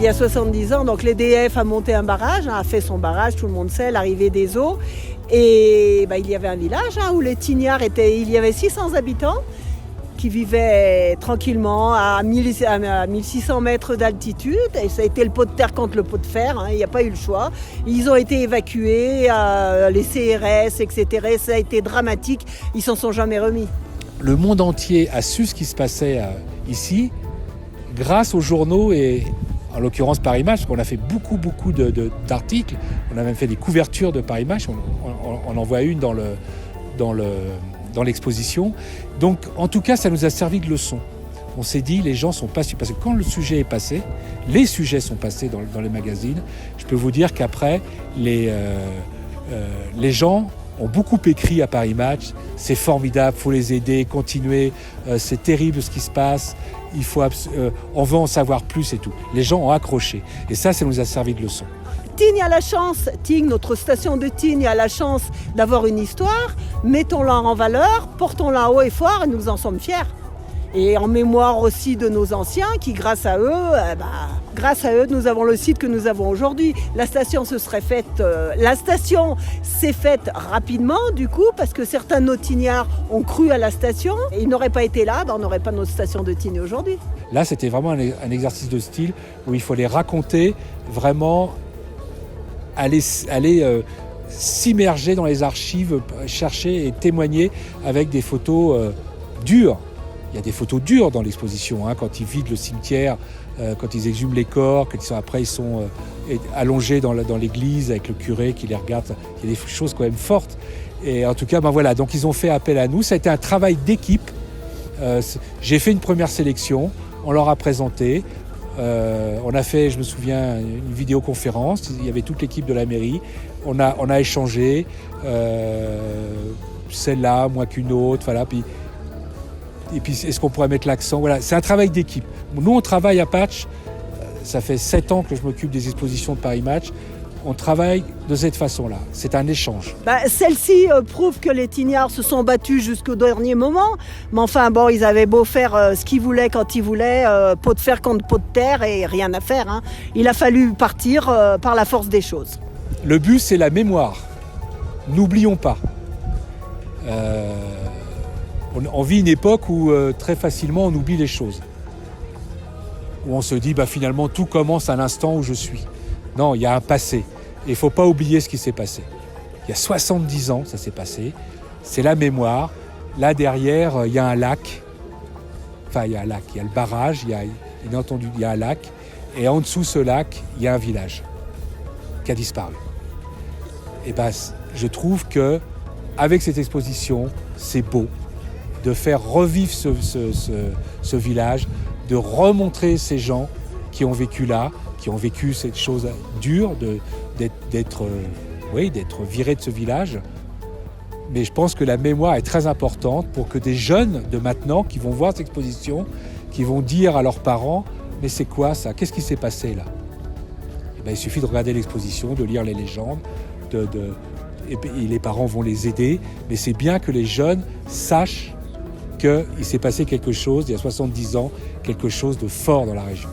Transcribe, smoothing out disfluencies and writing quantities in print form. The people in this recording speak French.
il y a 70 ans, donc l'EDF a monté un barrage, a fait son barrage, tout le monde sait, l'arrivée des eaux. Et il y avait un village où les Tignards étaient, il y avait 600 habitants qui vivaient tranquillement à 1600 mètres d'altitude. Et ça a été le pot de terre contre le pot de fer, il n'y a pas eu le choix. Ils ont été évacués, les CRS, etc. Ça a été dramatique, ils ne s'en sont jamais remis. Le monde entier a su ce qui se passait ici grâce aux journaux et en l'occurrence Paris Match, parce qu'on a fait beaucoup d'articles. On a même fait des couvertures de Paris Match. On en voit une dans l'exposition. Donc, en tout cas, ça nous a servi de leçon. On s'est dit, les gens sont pas parce que quand le sujet est passé, les sujets sont passés dans les magazines. Je peux vous dire qu'après, les gens ont beaucoup écrit à Paris Match. C'est formidable, faut les aider, continuer. C'est terrible ce qui se passe. On veut en savoir plus et tout. Les gens ont accroché. Et ça nous a servi de leçon. Tignes a la chance, notre station de Tignes a la chance d'avoir une histoire. Mettons-la en valeur, portons-la haut et fort et nous en sommes fiers. Et en mémoire aussi de nos anciens qui, grâce à eux, nous avons le site que nous avons aujourd'hui. La station s'est faite rapidement du coup parce que certains de nos Tignards ont cru à la station. Et ils n'auraient pas été là, on n'aurait pas notre station de Tignes aujourd'hui. Là, c'était vraiment un exercice de style où il fallait raconter, vraiment aller s'immerger dans les archives, chercher et témoigner avec des photos dures. Il y a des photos dures dans l'exposition, quand ils vident le cimetière, quand ils exhument les corps, ils sont allongés dans l'église avec le curé qui les regarde. Il y a des choses quand même fortes. Et en tout cas, donc ils ont fait appel à nous. Ça a été un travail d'équipe. J'ai fait une première sélection, on leur a présenté. On a fait, je me souviens, une vidéoconférence. Il y avait toute l'équipe de la mairie. On a échangé. Celle-là, moins qu'une autre. Voilà. Et puis, est-ce qu'on pourrait mettre l'accent ? Voilà, c'est un travail d'équipe. Nous, on travaille à Patch. Ça fait 7 ans que je m'occupe des expositions de Paris Match. On travaille de cette façon-là. C'est un échange. Celle-ci prouve que les Tignards se sont battus jusqu'au dernier moment. Mais enfin, ils avaient beau faire ce qu'ils voulaient quand ils voulaient, pot de fer contre pot de terre et rien à faire. Il a fallu partir par la force des choses. Le but, c'est la mémoire. N'oublions pas. On vit une époque où très facilement on oublie les choses. Où on se dit finalement tout commence à l'instant où je suis. Non, il y a un passé. Et il ne faut pas oublier ce qui s'est passé. Il y a 70 ans, ça s'est passé. C'est la mémoire. Là derrière, il y a un lac. Enfin, il y a un lac. Il y a le barrage, il y a un lac. Et en dessous de ce lac, il y a un village qui a disparu. Et je trouve qu'avec cette exposition, c'est beau de faire revivre ce village, de remontrer ces gens qui ont vécu là, qui ont vécu cette chose dure d'être virés de ce village. Mais je pense que la mémoire est très importante pour que des jeunes de maintenant qui vont voir cette exposition, qui vont dire à leurs parents « Mais c'est quoi ça ? Qu'est-ce qui s'est passé là ?» Il suffit de regarder l'exposition, de lire les légendes, et les parents vont les aider. Mais c'est bien que les jeunes sachent qu'il s'est passé quelque chose, il y a 70 ans, quelque chose de fort dans la région.